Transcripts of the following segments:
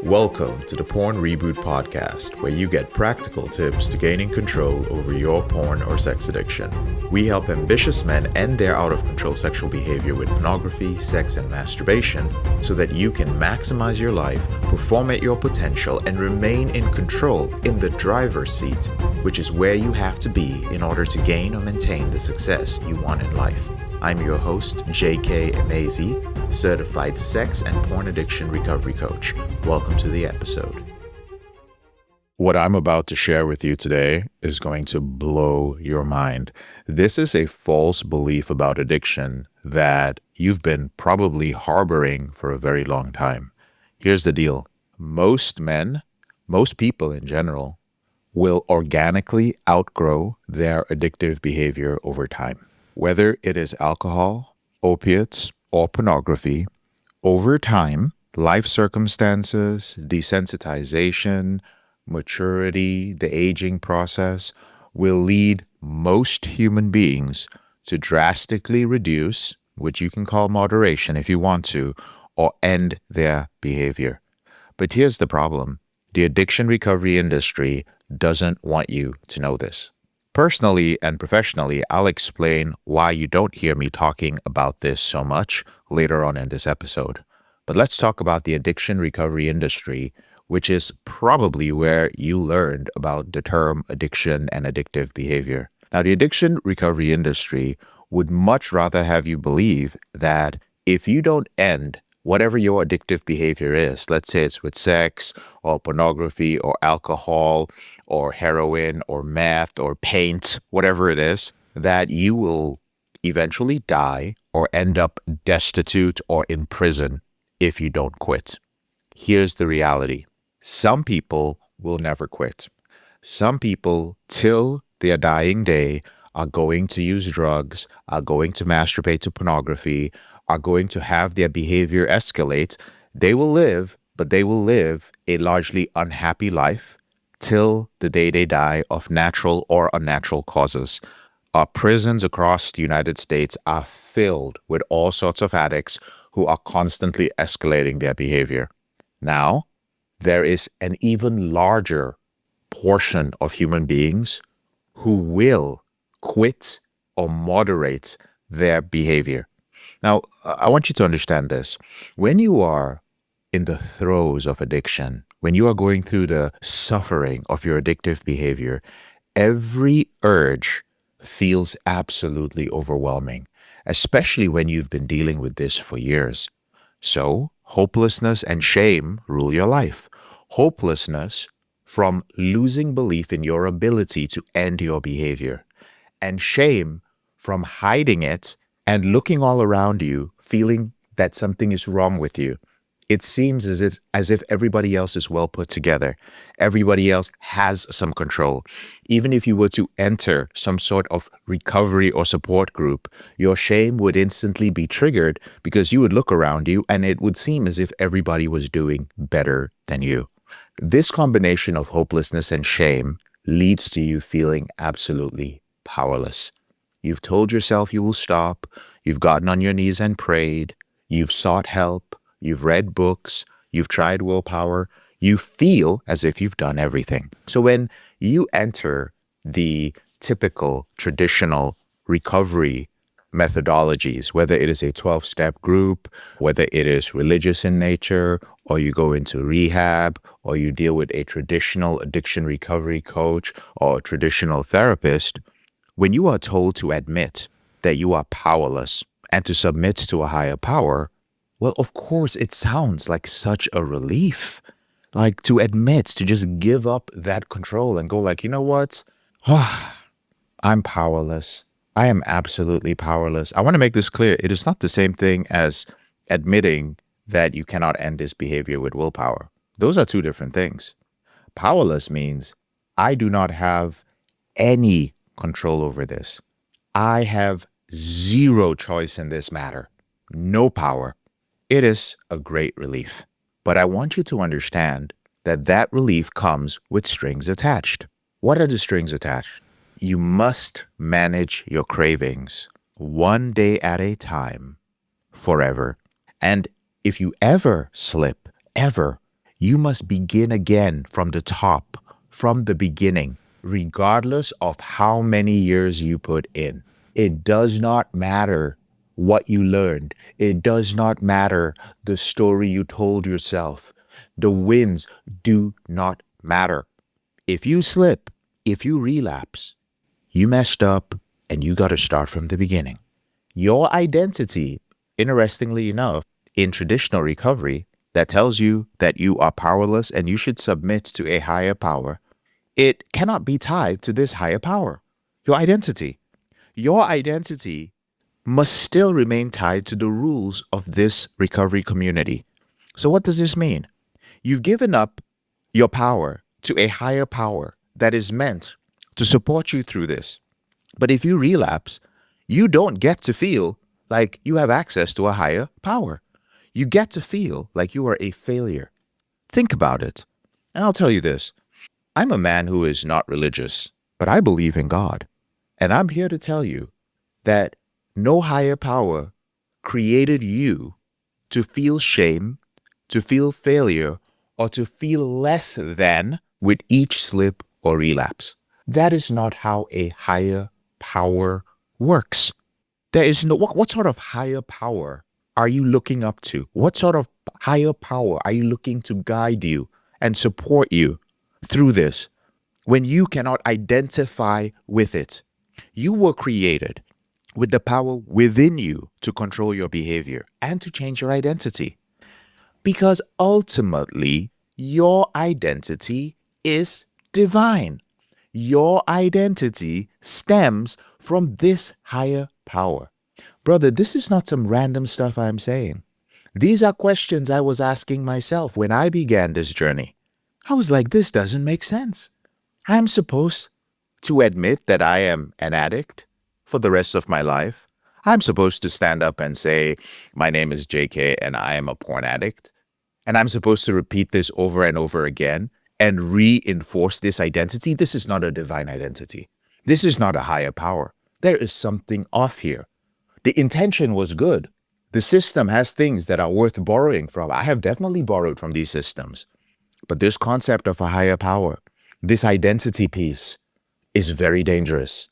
Welcome to the Porn Reboot podcast, where you get practical tips to gaining control over your porn or sex addiction. We help ambitious men end their out-of-control sexual behavior with pornography, sex, and masturbation so that you can maximize your life, perform at your potential, and remain in control in the driver's seat, which is where you have to be in order to gain or maintain the success you want in life. I'm your host, J.K. Emezi, certified sex and porn addiction recovery coach. Welcome to the episode. What I'm about to share with you today is going to blow your mind. This is a false belief about addiction that you've been probably harboring for a very long time. Here's the deal. Most men, most people in general, will organically outgrow their addictive behavior over time. Whether it is alcohol, opiates, or pornography, over time, life circumstances, desensitization, maturity, the aging process will lead most human beings to drastically reduce, which you can call moderation if you want to, or end their behavior. But here's the problem. The addiction recovery industry doesn't want you to know this. Personally and professionally, I'll explain why you don't hear me talking about this so much later on in this episode. But let's talk about the addiction recovery industry, which is probably where you learned about the term addiction and addictive behavior. Now, the addiction recovery industry would much rather have you believe that if you don't end whatever your addictive behavior is, let's say it's with sex or pornography or alcohol or heroin or meth or paint, whatever it is, that you will eventually die or end up destitute or in prison if you don't quit. Here's the reality. Some people will never quit. Some people, till their dying day, are going to use drugs, are going to masturbate to pornography, are going to have their behavior escalate. They will live, but they will live a largely unhappy life till the day they die of natural or unnatural causes. Our prisons across the United States are filled with all sorts of addicts who are constantly escalating their behavior. Now, there is an even larger portion of human beings who will quit or moderate their behavior. Now, I want you to understand this. When you are in the throes of addiction, when you are going through the suffering of your addictive behavior, every urge feels absolutely overwhelming, especially when you've been dealing with this for years. So, hopelessness and shame rule your life. Hopelessness from losing belief in your ability to end your behavior, and shame from hiding it and looking all around you, feeling that something is wrong with you. It seems as if everybody else is well put together. Everybody else has some control. Even if you were to enter some sort of recovery or support group, your shame would instantly be triggered because you would look around you and it would seem as if everybody was doing better than you. This combination of hopelessness and shame leads to you feeling absolutely powerless. You've told yourself you will stop. You've gotten on your knees and prayed. You've sought help. You've read books. You've tried willpower. You feel as if you've done everything. So when you enter the typical traditional recovery methodologies, whether it is a 12-step group, whether it is religious in nature, or you go into rehab, or you deal with a traditional addiction recovery coach or a traditional therapist, when you are told to admit that you are powerless and to submit to a higher power, well, of course, it sounds like such a relief. Like to admit, to just give up that control and go like, you know what? I'm powerless. I am absolutely powerless. I want to make this clear. It is not the same thing as admitting that you cannot end this behavior with willpower. Those are two different things. Powerless means I do not have any control over this. I have zero choice in this matter. No power. It is a great relief. But I want you to understand that that relief comes with strings attached. What are the strings attached? You must manage your cravings one day at a time, forever. And if you ever slip, ever, You must begin again from the top, from the beginning, regardless of how many years you put in. It does not matter what you learned. It does not matter the story you told yourself. The wins do not matter. If you slip, if you relapse, you messed up and you got to start from the beginning. Your identity, interestingly enough, in traditional recovery, that tells you that you are powerless and you should submit to a higher power, it cannot be tied to this higher power. Your identity. Your identity must still remain tied to the rules of this recovery community. So, what does this mean? You've given up your power to a higher power that is meant to support you through this. But if you relapse, you don't get to feel like you have access to a higher power. You get to feel like you are a failure. Think about it. And I'll tell you this. I'm a man who is not religious, but I believe in God. And I'm here to tell you that no higher power created you to feel shame, to feel failure, or to feel less than with each slip or relapse. That is not how a higher power works. There is no, what sort of higher power are you looking up to? What sort of higher power are you looking to guide you and support you through this when you cannot identify with it? You were created with the power within you to control your behavior and to change your identity. Because ultimately, your identity is divine. Your identity stems from this higher power. Brother, this is not some random stuff I'm saying. These are questions I was asking myself when I began this journey. I was like, this doesn't make sense. I'm supposed to admit that I am an addict for the rest of my life. I'm supposed to stand up and say, my name is JK and I am a porn addict. And I'm supposed to repeat this over and over again and reinforce this identity. This is not a divine identity. This is not a higher power. There is something off here. The intention was good. The system has things that are worth borrowing from. I have definitely borrowed from these systems. But this concept of a higher power, this identity piece, is very dangerous.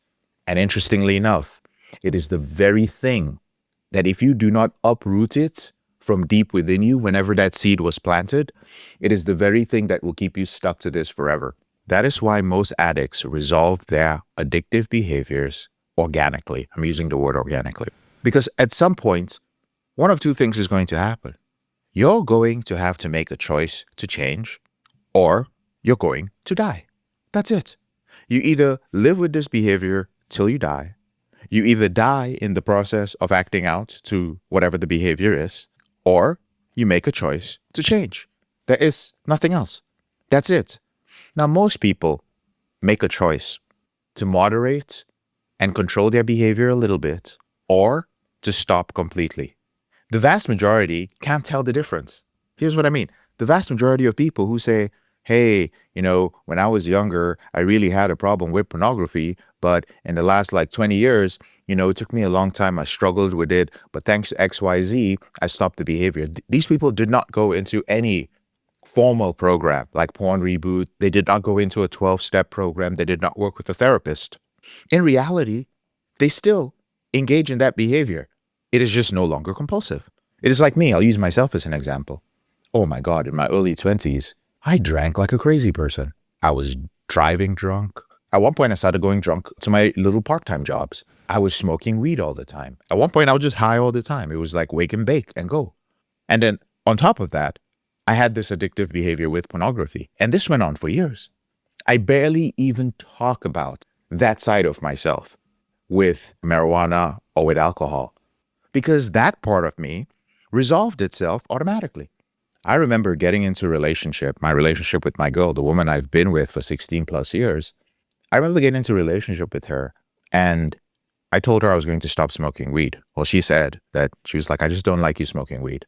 And interestingly enough, it is the very thing that if you do not uproot it from deep within you, whenever that seed was planted, it is the very thing that will keep you stuck to this forever. That is why most addicts resolve their addictive behaviors organically. I'm using the word organically. Because at some point, one of two things is going to happen. You're going to have to make a choice to change, or you're going to die. That's it. You either live with this behavior till you die, you either die in the process of acting out to whatever the behavior is, or you make a choice to change. There is nothing else. That's it. Now, most people make a choice to moderate and control their behavior a little bit, or to stop completely. The vast majority can't tell the difference. Here's what I mean. The vast majority of people who say, hey, when I was younger, I really had a problem with pornography, but in the last 20 years, it took me a long time. I struggled with it, but thanks to XYZ, I stopped the behavior. These people did not go into any formal program like Porn Reboot. They did not go into a 12-step program. They did not work with a therapist. In reality, they still engage in that behavior. It is just no longer compulsive. It is like me. I'll use myself as an example. Oh my God, in my early 20s, I drank like a crazy person. I was driving drunk. At one point, I started going drunk to my little part-time jobs. I was smoking weed all the time. At one point, I was just high all the time. It was like wake and bake and go. And then on top of that, I had this addictive behavior with pornography. And this went on for years. I barely even talk about that side of myself with marijuana or with alcohol, because that part of me resolved itself automatically. I remember getting into my relationship with my girl, the woman I've been with for 16 plus years. I remember getting into a relationship with her, and I told her I was going to stop smoking weed. Well, she said that she was like, I just don't like you smoking weed.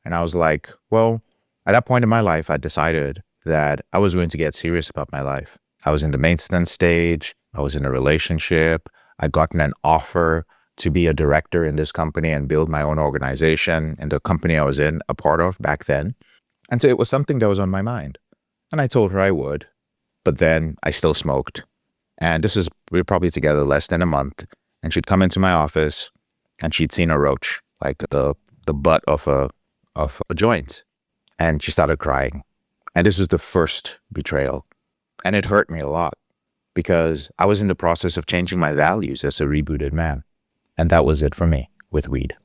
And I was like, well, at that point in my life, I decided that I was going to get serious about my life. I was in the maintenance stage. I was in a relationship. I'd gotten an offer to be a director in this company and build my own organization in the company I was in, a part of back then. And so it was something that was on my mind. And I told her I would, but then I still smoked. And we were probably together less than a month. And she'd come into my office and she'd seen a roach, like the butt of a joint. And she started crying. And this was the first betrayal. And it hurt me a lot because I was in the process of changing my values as a rebooted man. And that was it for me with weed.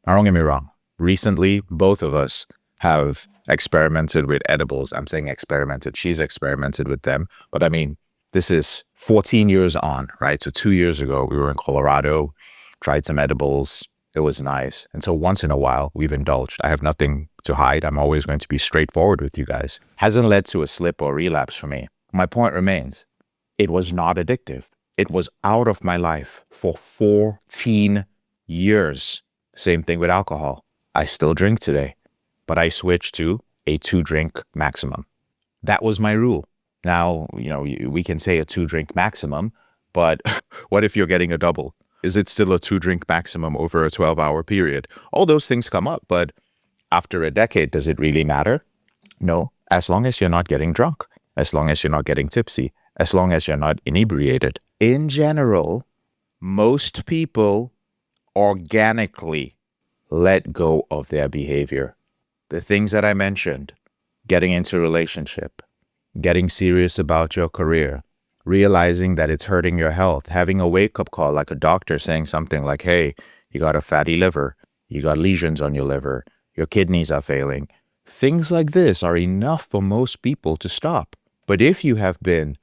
Now, don't get me wrong. Recently, both of us have experimented with edibles. I'm saying experimented. She's experimented with them. But I mean, this is 14 years on, right? So 2 years ago, we were in Colorado, tried some edibles. It was nice. And so once in a while, we've indulged. I have nothing to hide. I'm always going to be straightforward with you guys. Hasn't led to a slip or relapse for me. My point remains. It was not addictive. It was out of my life for 14 years. Same thing with alcohol. I still drink today, but I switched to a 2-drink maximum. That was my rule. Now, we can say a 2-drink maximum, but what if you're getting a double? Is it still a 2-drink maximum over a 12-hour period? All those things come up, but after a decade, does it really matter? No, as long as you're not getting drunk, as long as you're not getting tipsy, as long as you're not inebriated. In general, most people organically let go of their behavior. The things that I mentioned, getting into a relationship, getting serious about your career, realizing that it's hurting your health, having a wake-up call like a doctor saying something like, hey, you got a fatty liver, you got lesions on your liver, your kidneys are failing. Things like this are enough for most people to stop. But if you have been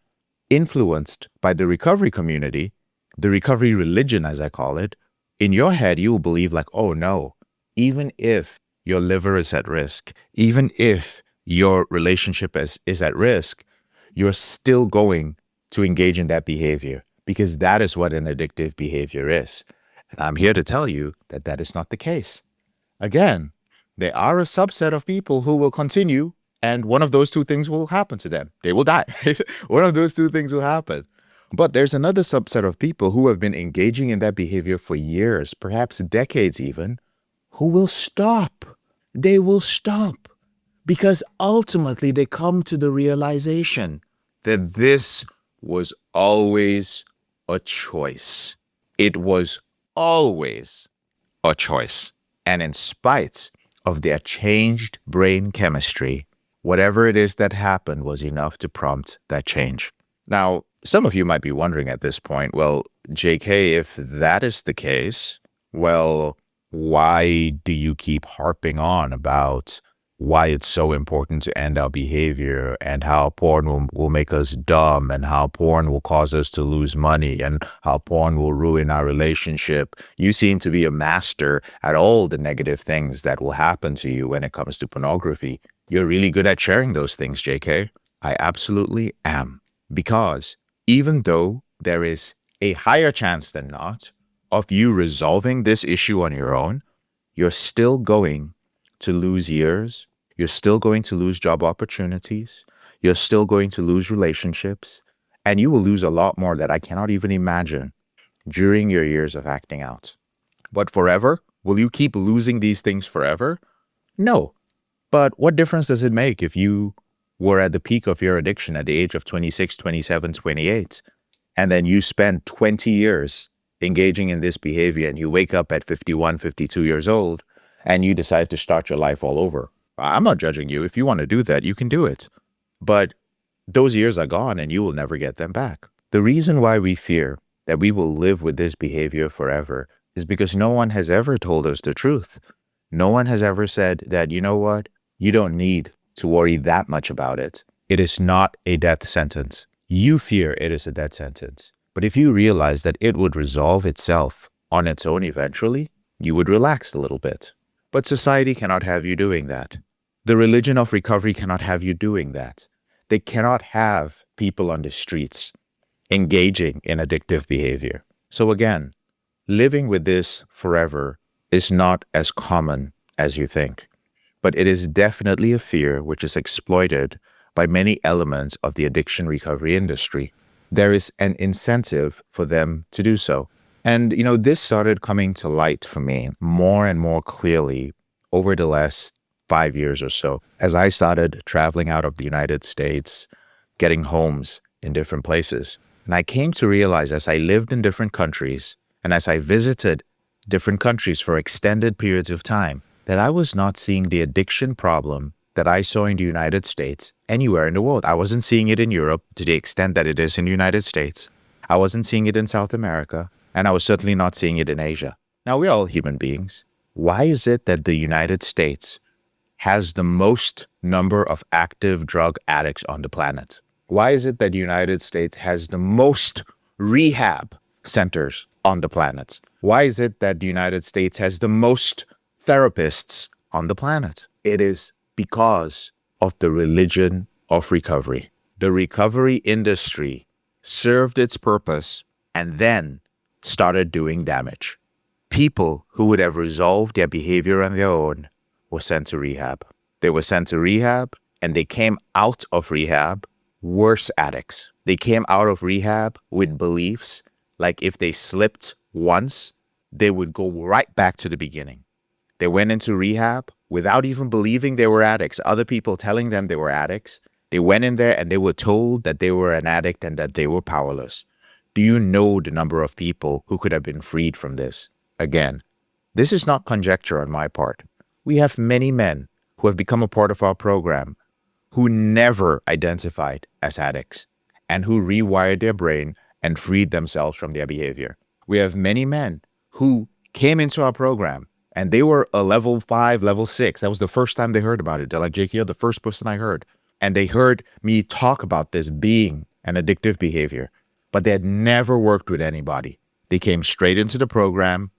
influenced by the recovery community, the recovery religion, as I call it, in your head, you will believe like, oh no, even if your liver is at risk, even if your relationship is at risk, you're still going to engage in that behavior because that is what an addictive behavior is. And I'm here to tell you that that is not the case. Again, there are a subset of people who will continue and one of those two things will happen to them. They will die. One of those two things will happen. But there's another subset of people who have been engaging in that behavior for years, perhaps decades even, who will stop. They will stop because ultimately they come to the realization that this was always a choice. It was always a choice. And in spite of their changed brain chemistry, whatever it is that happened was enough to prompt that change. Now, some of you might be wondering at this point, well, JK, if that is the case, well, why do you keep harping on about why it's so important to end our behavior and how porn will make us dumb and how porn will cause us to lose money and how porn will ruin our relationship? You seem to be a master at all the negative things that will happen to you when it comes to pornography. You're really good at sharing those things, JK. I absolutely am. Because even though there is a higher chance than not of you resolving this issue on your own, you're still going to lose years. You're still going to lose job opportunities. You're still going to lose relationships. And you will lose a lot more that I cannot even imagine during your years of acting out. But forever? Will you keep losing these things forever? No. But what difference does it make if you were at the peak of your addiction at the age of 26, 27, 28, and then you spend 20 years engaging in this behavior and you wake up at 51, 52 years old and you decide to start your life all over? I'm not judging you. If you want to do that, you can do it. But those years are gone and you will never get them back. The reason why we fear that we will live with this behavior forever is because no one has ever told us the truth. No one has ever said that, you know what, you don't need to worry that much about it. It is not a death sentence. You fear it is a death sentence. But if you realize that it would resolve itself on its own eventually, you would relax a little bit. But society cannot have you doing that. The religion of recovery cannot have you doing that. They cannot have people on the streets engaging in addictive behavior. So again, living with this forever is not as common as you think. But it is definitely a fear which is exploited by many elements of the addiction recovery industry. There is an incentive for them to do so. And, this started coming to light for me more and more clearly over the last 5 years or so, as I started traveling out of the United States, getting homes in different places. And I came to realize as I lived in different countries and as I visited different countries for extended periods of time, that I was not seeing the addiction problem that I saw in the United States anywhere in the world. I wasn't seeing it in Europe to the extent that it is in the United States. I wasn't seeing it in South America, and I was certainly not seeing it in Asia. Now, we're all human beings. Why is it that the United States has the most number of active drug addicts on the planet? Why is it that the United States has the most rehab centers on the planet? Why is it that the United States has the most therapists on the planet? It is because of the religion of recovery. The recovery industry served its purpose and then started doing damage. People who would have resolved their behavior on their own were sent to rehab. They were sent to rehab and they came out of rehab worse addicts. They came out of rehab with beliefs like if they slipped once, they would go right back to the beginning. They went into rehab without even believing they were addicts. Other people telling them they were addicts. They went in there and they were told that they were an addict and that they were powerless. Do you know the number of people who could have been freed from this? Again, this is not conjecture on my part. We have many men who have become a part of our program who never identified as addicts and who rewired their brain and freed themselves from their behavior. We have many men who came into our program and they were a level 5, level 6. That was the first time they heard about it. They're like, Jake, you're the first person I heard. And they heard me talk about this being an addictive behavior, but they had never worked with anybody. They came straight into the program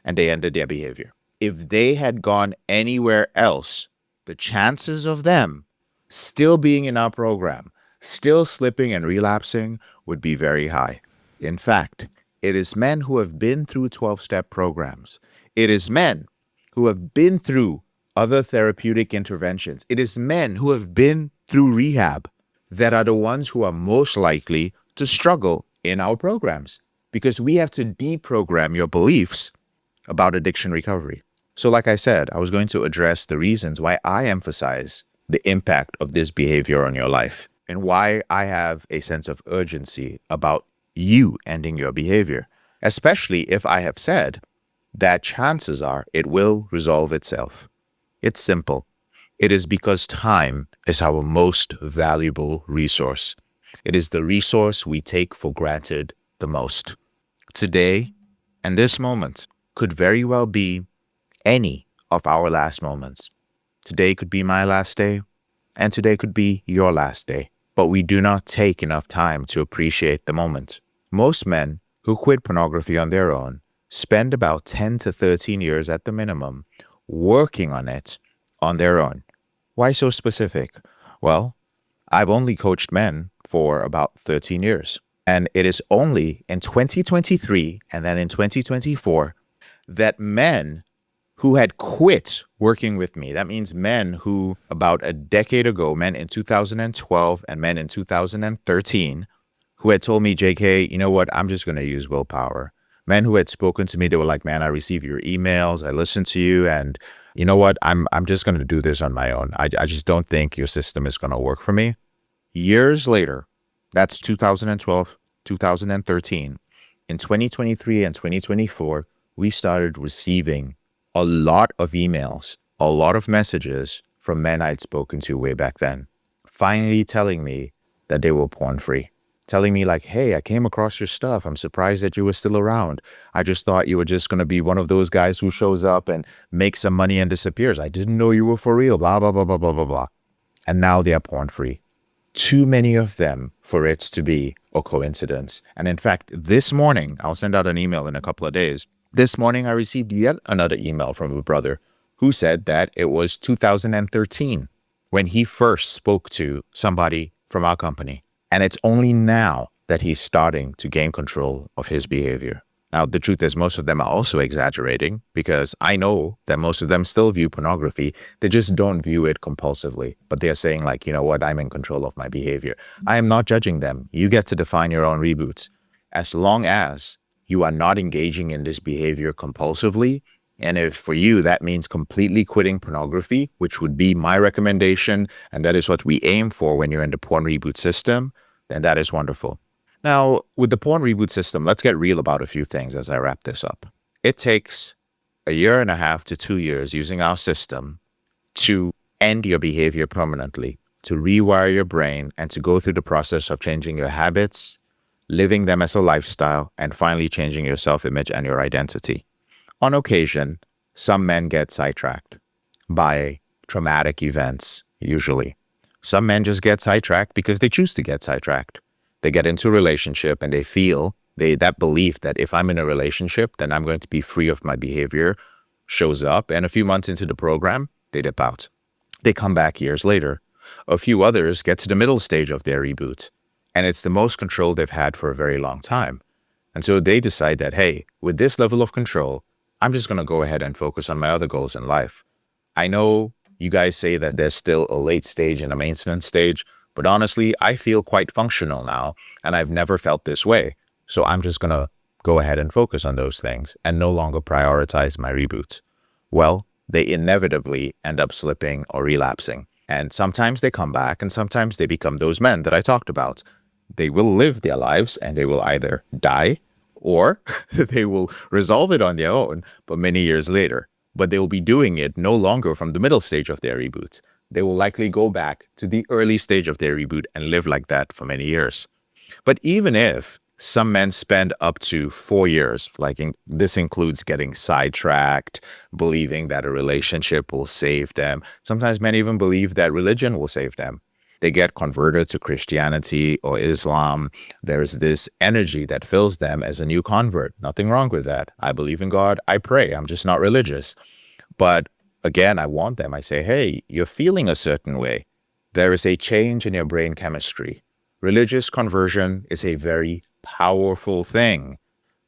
and they ended their behavior. If they had gone anywhere else, the chances of them still being in our program, still slipping and relapsing would be very high. In fact, it is men who have been through 12-step programs. It is men who have been through other therapeutic interventions. It is men who have been through rehab that are the ones who are most likely to struggle in our programs because we have to deprogram your beliefs about addiction recovery. So like I said, I was going to address the reasons why I emphasize the impact of this behavior on your life and why I have a sense of urgency about you ending your behavior, especially if I have said that chances are it will resolve itself. It's simple. It is because time is our most valuable resource. It is the resource we take for granted the most. Today and this moment could very well be any of our last moments. Today could be my last day, and today could be your last day. But we do not take enough time to appreciate the moment. Most men who quit pornography on their own spend about 10 to 13 years at the minimum working on it on their own. Why so specific? Well, I've only coached men for about 13 years. And it is only in 2023 and then in 2024 that men who had quit working with me, that means men who about a decade ago, men in 2012 and men in 2013, who had told me, JK, you know what, I'm just going to use willpower. Men who had spoken to me, they were like, man, I receive your emails, I listen to you, and you know what, I'm just going to do this on my own. I just don't think your system is going to work for me. Years later, that's 2012, 2013, in 2023 and 2024, we started receiving a lot of emails, a lot of messages from men I'd spoken to way back then, finally telling me that they were porn free, telling me like, hey, I came across your stuff. I'm surprised that you were still around. I just thought you were just going to be one of those guys who shows up and makes some money and disappears. I didn't know you were for real, blah, blah, blah, blah, blah, blah, blah. And now they are porn free. Too many of them for it to be a coincidence. And in fact, this morning, I'll send out an email in a couple of days. This morning, I received yet another email from a brother who said that it was 2013 when he first spoke to somebody from our company. And it's only now that he's starting to gain control of his behavior. Now, the truth is most of them are also exaggerating because I know that most of them still view pornography. They just don't view it compulsively. But they're saying like, you know what, I'm in control of my behavior. I am not judging them. You get to define your own reboots. As long as you are not engaging in this behavior compulsively And if for you that means completely quitting pornography, which would be my recommendation, and that is what we aim for when you're in the porn reboot system, then that is wonderful. Now, with the porn reboot system, let's get real about a few things as I wrap this up. It takes a year and a half to 2 years using our system to end your behavior permanently, to rewire your brain, and to go through the process of changing your habits, living them as a lifestyle, and finally changing your self-image and your identity. On occasion, some men get sidetracked by traumatic events, usually. Some men just get sidetracked because they choose to get sidetracked. They get into a relationship and they feel that belief that if I'm in a relationship, then I'm going to be free of my behavior shows up. And a few months into the program, they dip out. They come back years later. A few others get to the middle stage of their reboot, and it's the most control they've had for a very long time. And so they decide that, hey, with this level of control, I'm just going to go ahead and focus on my other goals in life. I know you guys say that there's still a late stage and a maintenance stage, but honestly, I feel quite functional now, and I've never felt this way. So I'm just going to go ahead and focus on those things and no longer prioritize my reboot. Well, they inevitably end up slipping or relapsing. And sometimes they come back and sometimes they become those men that I talked about. They will live their lives and they will either die or they will resolve it on their own, but many years later. But they will be doing it no longer from the middle stage of their reboot. They will likely go back to the early stage of their reboot and live like that for many years. But even if some men spend up to 4 years, this includes getting sidetracked, believing that a relationship will save them. Sometimes men even believe that religion will save them. They get converted to Christianity or Islam. There's this energy that fills them as a new convert. Nothing wrong with that. I believe in God. I pray. I'm just not religious. But again, I want them. I say, hey, you're feeling a certain way. There is a change in your brain chemistry. Religious conversion is a very powerful thing,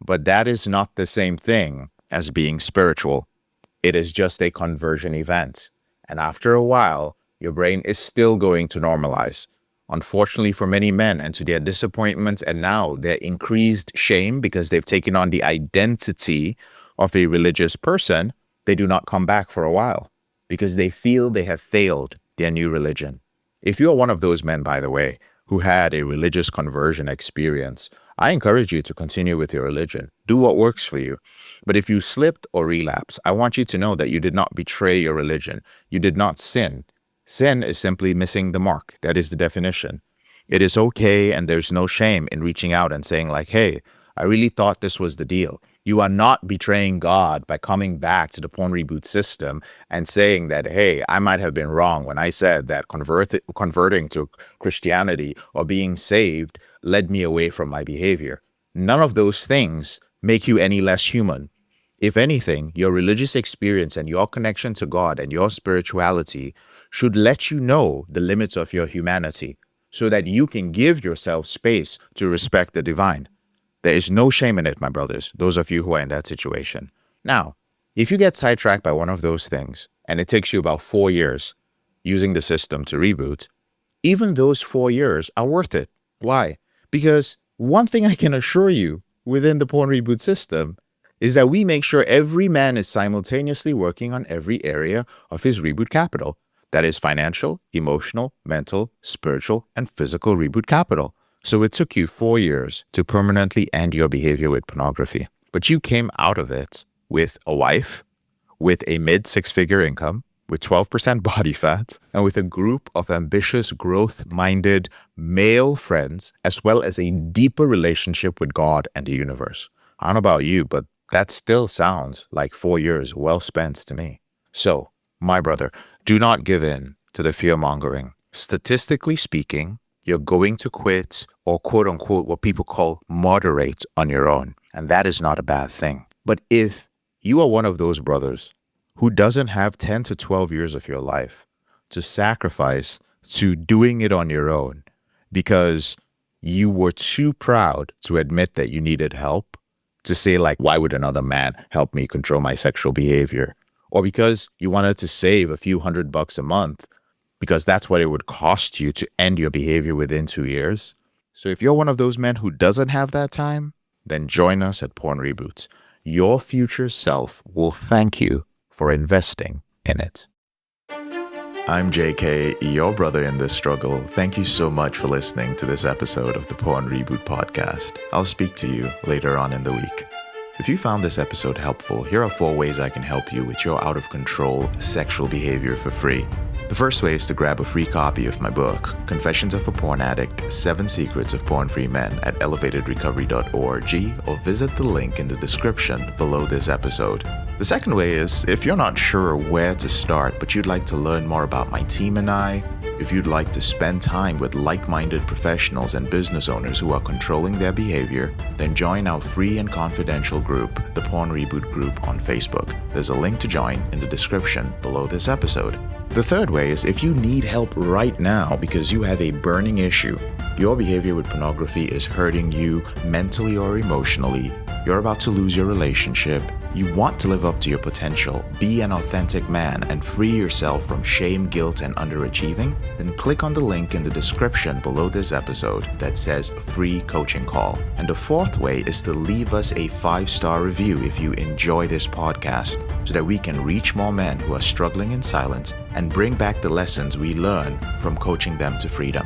but that is not the same thing as being spiritual. It is just a conversion event. And after a while, your brain is still going to normalize. Unfortunately for many men, and to their disappointment and now their increased shame because they've taken on the identity of a religious person, they do not come back for a while because they feel they have failed their new religion. If you are one of those men, by the way, who had a religious conversion experience, I encourage you to continue with your religion. Do what works for you. But if you slipped or relapsed, I want you to know that you did not betray your religion. You did not sin. Sin is simply missing the mark. That is the definition. It is okay, and there's no shame in reaching out and saying like, hey, I really thought this was the deal. You are not betraying God by coming back to the porn reboot system and saying that, hey, I might have been wrong when I said that converting to Christianity or being saved led me away from my behavior. None of those things make you any less human. If anything, your religious experience and your connection to God and your spirituality should let you know the limits of your humanity so that you can give yourself space to respect the divine. There is no shame in it, my brothers, those of you who are in that situation. Now, if you get sidetracked by one of those things, and it takes you about 4 years using the system to reboot, even those 4 years are worth it. Why? Because one thing I can assure you within the porn reboot system is that we make sure every man is simultaneously working on every area of his reboot capital. That is financial, emotional, mental, spiritual, and physical reboot capital. So it took you 4 years to permanently end your behavior with pornography. But you came out of it with a wife, with a mid-six-figure income, with 12% body fat, and with a group of ambitious, growth-minded male friends, as well as a deeper relationship with God and the universe. I don't know about you, but that still sounds like 4 years well spent to me. So, my brother, do not give in to the fear-mongering. Statistically speaking, you're going to quit or quote unquote what people call moderate on your own. And that is not a bad thing. But if you are one of those brothers who doesn't have 10 to 12 years of your life to sacrifice to doing it on your own because you were too proud to admit that you needed help, to say like, why would another man help me control my sexual behavior? Or because you wanted to save a few $100 a month because that's what it would cost you to end your behavior within 2 years. So if you're one of those men who doesn't have that time, then join us at Porn Reboot. your future self will thank you for investing in it. I'm JK, your brother in this struggle. Thank you so much for listening to this episode of the Porn Reboot podcast. I'll speak to you later on in the week. If you found this episode helpful, here are 4 ways I can help you with your out-of-control sexual behavior for free. The first way is to grab a free copy of my book, Confessions of a Porn Addict, 7 Secrets of Porn-Free Men at elevatedrecovery.org, or visit the link in the description below this episode. The second way is, if you're not sure where to start, but you'd like to learn more about my team and I, if you'd like to spend time with like-minded professionals and business owners who are controlling their behavior, then join our free and confidential group, the Porn Reboot group on Facebook. There's a link to join in the description below this episode. The third way is if you need help right now because you have a burning issue, your behavior with pornography is hurting you mentally or emotionally, you're about to lose your relationship, you want to live up to your potential, be an authentic man, and free yourself from shame, guilt, and underachieving, then click on the link in the description below this episode that says free coaching call. And the fourth way is to leave us a 5-star review if you enjoy this podcast, so that we can reach more men who are struggling in silence and bring back the lessons we learn from coaching them to freedom.